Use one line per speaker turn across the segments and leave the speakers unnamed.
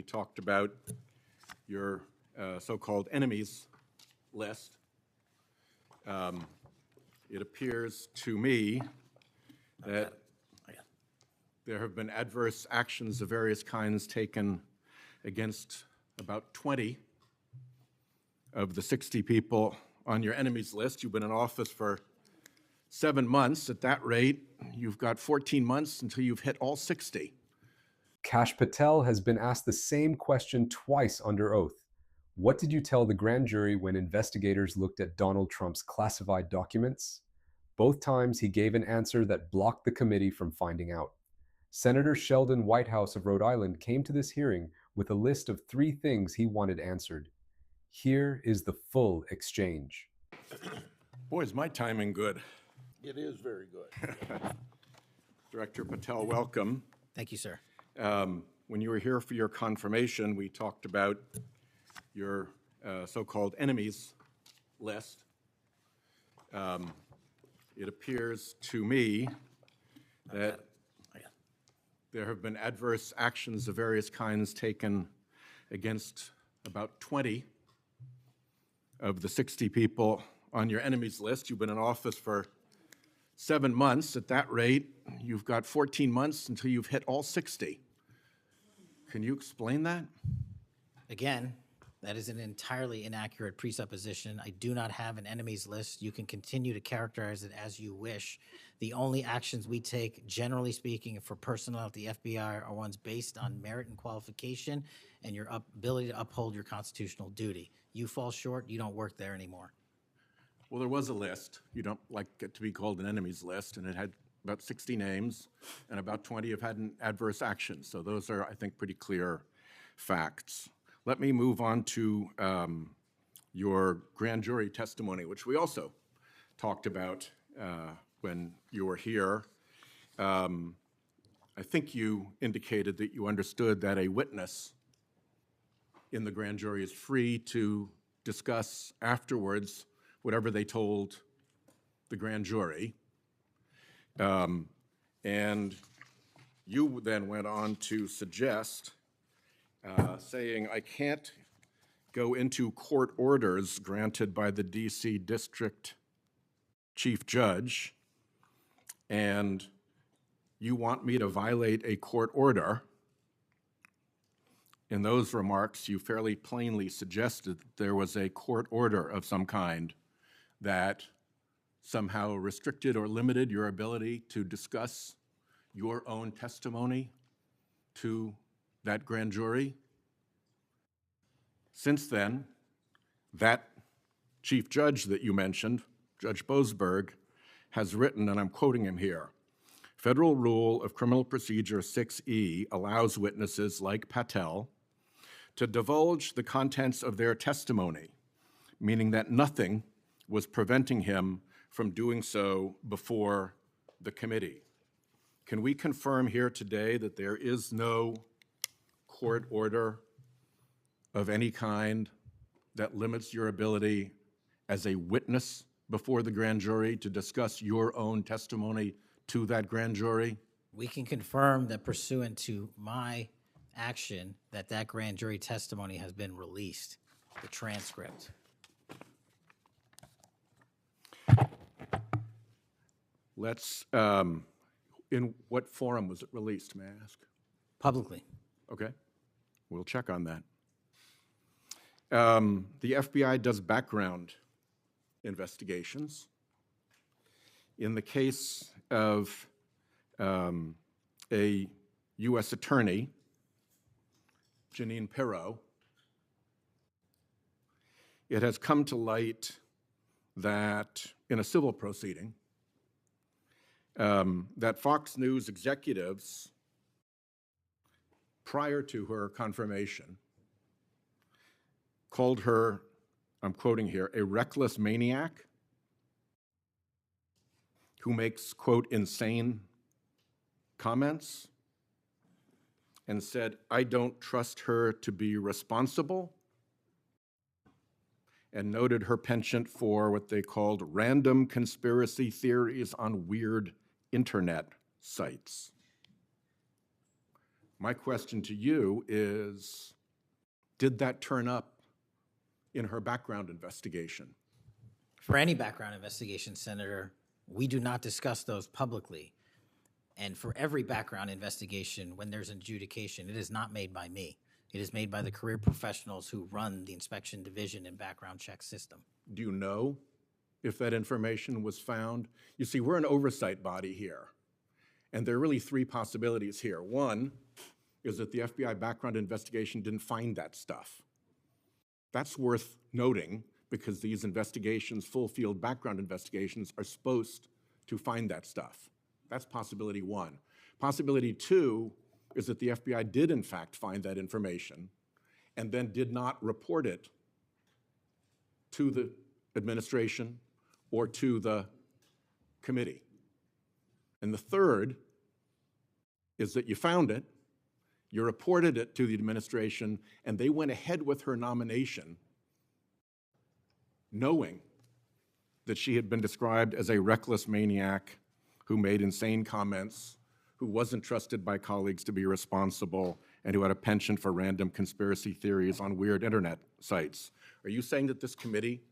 We talked about your so-called enemies list. It appears to me that there have been adverse actions of various kinds taken against about 20 of the 60 people on your enemies list. You've been in office for 7 months. At that rate, you've got 14 months until you've hit all 60.
Kash Patel has been asked the same question twice under oath. What did you tell the grand jury when investigators looked at Donald Trump's classified documents? Both times he gave an answer that blocked the committee from finding out. Senator Sheldon Whitehouse of Rhode Island came to this hearing with a list of 3 things he wanted answered. Here is the full exchange.
Boy, is my timing good.
It is very good.
Director Patel, welcome.
Thank you, sir.
When you were here for your confirmation, we talked about your so-called enemies list. It appears to me that there have been adverse actions of various kinds taken against about 20 of the 60 people on your enemies list. You've been in office for 7 months. At that rate, you've got 14 months until you've hit all 60. Can you explain that?
Again, that is an entirely inaccurate presupposition. I do not have an enemies list. You can continue to characterize it as you wish. The only actions we take, generally speaking, for personnel at the FBI are ones based on merit and qualification and your ability to uphold your constitutional duty. You fall short, you don't work there anymore.
Well, there was a list. You don't like it to be called an enemies list, and it had about 60 names, and about 20 have had an adverse action. So those are, I think, pretty clear facts. Let me move on to your grand jury testimony, which we also talked about when you were here. I think you indicated that you understood that a witness in the grand jury is free to discuss afterwards whatever they told the grand jury. And you then went on to suggest, saying, I can't go into court orders granted by the D.C. District Chief Judge, and you want me to violate a court order. In those remarks, you fairly plainly suggested that there was a court order of some kind that somehow restricted or limited your ability to discuss your own testimony to that grand jury. Since then, that chief judge that you mentioned, Judge Boasberg, has written, and I'm quoting him here, Federal Rule of Criminal Procedure 6E allows witnesses like Patel to divulge the contents of their testimony, meaning that nothing was preventing him from doing so before the committee. Can we confirm here today that there is no court order of any kind that limits your ability as a witness before the grand jury to discuss your own testimony to that grand jury?
We can confirm that pursuant to my action that grand jury testimony has been released, the transcript.
Let's, in what forum was it released, may I ask?
Publicly.
Okay, we'll check on that. The FBI does background investigations. In the case of a U.S. attorney, Jeanine Pirro, it has come to light that in a civil proceeding, that Fox News executives, prior to her confirmation, called her, I'm quoting here, a reckless maniac who makes, quote, insane comments, and said, I don't trust her to be responsible, and noted her penchant for what they called random conspiracy theories on weird internet sites. My question to you is, did that turn up in her background investigation?
For any background investigation, Senator, we do not discuss those publicly. And for every background investigation, when there's an adjudication, it is not made by me. It is made by the career professionals who run the inspection division and background check system.
Do you know if that information was found? You see, we're an oversight body here, and there are really three possibilities here. One is that the FBI background investigation didn't find that stuff. That's worth noting because these investigations, full field background investigations, are supposed to find that stuff. That's possibility one. Possibility two is that the FBI did in fact find that information and then did not report it to the administration or to the committee. And the third is that you found it, you reported it to the administration, and they went ahead with her nomination knowing that she had been described as a reckless maniac who made insane comments, who wasn't trusted by colleagues to be responsible, and who had a penchant for random conspiracy theories on weird internet sites. Are you saying that this committee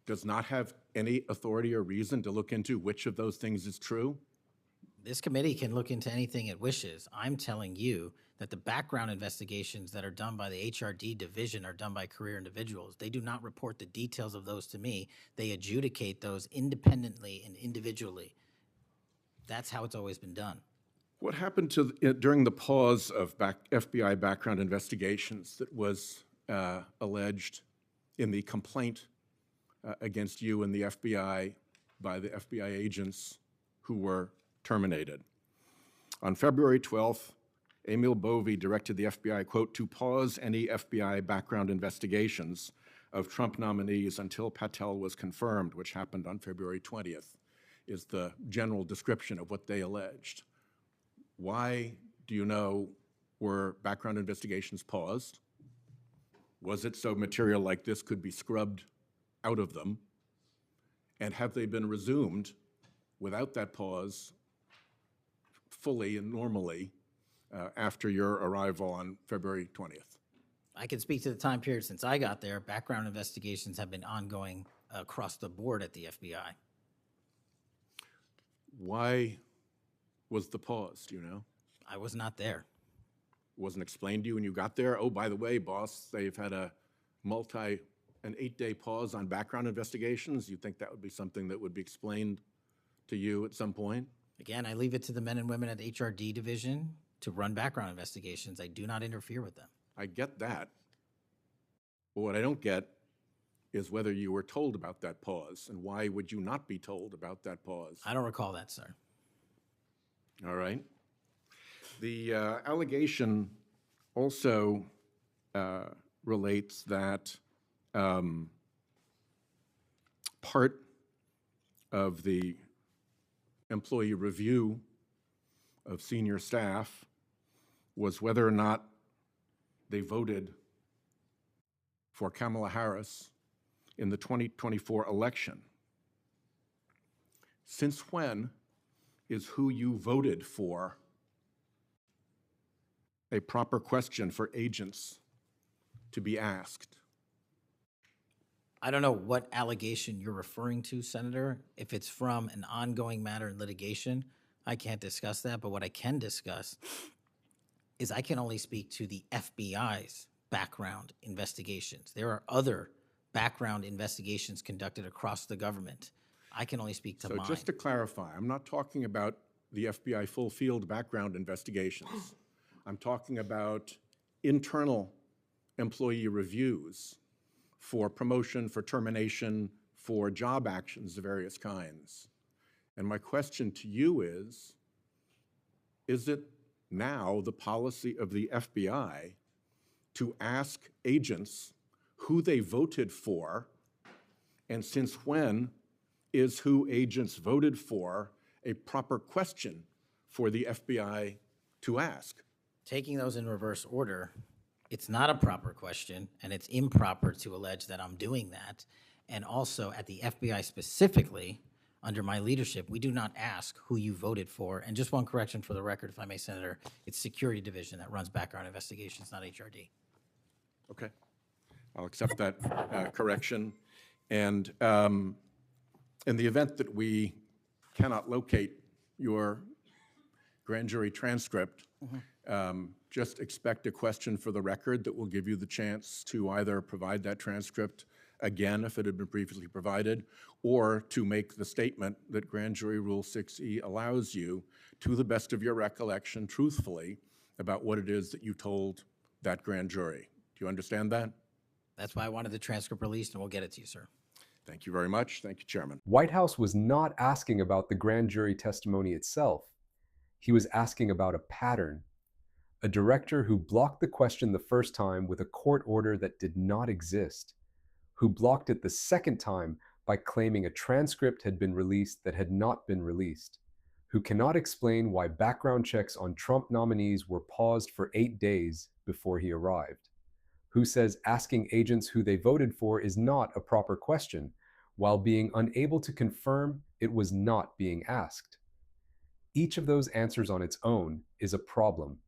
does not have any authority or reason to look into which of those things is true?
This committee can look into anything it wishes. I'm telling you that the background investigations that are done by the HRD division are done by career individuals. They do not report the details of those to me. They adjudicate those independently and individually. That's how it's always been done.
What happened during the pause of FBI background investigations that was alleged in the complaint against you and the FBI by the FBI agents who were terminated? On February 12th, Emil Bovee directed the FBI, quote, to pause any FBI background investigations of Trump nominees until Patel was confirmed, which happened on February 20th, is the general description of what they alleged. Why, do you know, were background investigations paused? Was it so material like this could be scrubbed out of them? And have they been resumed without that pause fully and normally after your arrival on February 20th?
I can speak to the time period since I got there. Background investigations have been ongoing across the board at the FBI.
Why was the pause, do you know?
I was not there.
Wasn't explained to you when you got there? Oh, by the way, boss, they've had an 8-day pause on background investigations. You think that would be something that would be explained to you at some point?
Again, I leave it to the men and women at the HRD division to run background investigations. I do not interfere with them.
I get that. But what I don't get is whether you were told about that pause, and why would you not be told about that pause?
I don't recall that, sir.
All right. The allegation also relates that part of the employee review of senior staff was whether or not they voted for Kamala Harris in the 2024 election. Since when is who you voted for a proper question for agents to be asked?
I don't know what allegation you're referring to, Senator. If it's from an ongoing matter in litigation, I can't discuss that. But what I can discuss is I can only speak to the FBI's background investigations. There are other background investigations conducted across the government. I can only speak to mine.
So just to clarify, I'm not talking about the FBI full field background investigations. I'm talking about internal employee reviews for promotion, for termination, for job actions of various kinds. And my question to you is it now the policy of the FBI to ask agents who they voted for, and since when is who agents voted for a proper question for the FBI to ask?
Taking those in reverse order, it's not a proper question, and it's improper to allege that I'm doing that. And also, at the FBI specifically, under my leadership, we do not ask who you voted for. And just one correction for the record, if I may, Senator, it's Security Division that runs background investigations, not HRD.
Okay. I'll accept that correction. And in the event that we cannot locate your grand jury transcript, just expect a question for the record that will give you the chance to either provide that transcript again if it had been previously provided, or to make the statement that Grand Jury Rule 6E allows you, to the best of your recollection, truthfully, about what it is that you told that grand jury. Do you understand that?
That's why I wanted the transcript released, and we'll get it to you, sir.
Thank you very much. Thank you, Chairman.
Whitehouse was not asking about the grand jury testimony itself. He was asking about a pattern. A director who blocked the question the first time with a court order that did not exist, who blocked it the second time by claiming a transcript had been released that had not been released, who cannot explain why background checks on Trump nominees were paused for 8 days before he arrived, who says asking agents who they voted for is not a proper question, while being unable to confirm it was not being asked. Each of those answers on its own is a problem.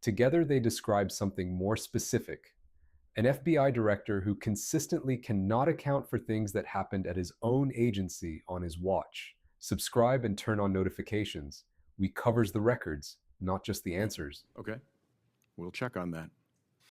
Together they describe something more specific. An FBI director who consistently cannot account for things that happened at his own agency on his watch. Subscribe and turn on notifications. We covers the records, not just the answers.
Okay. We'll check on that.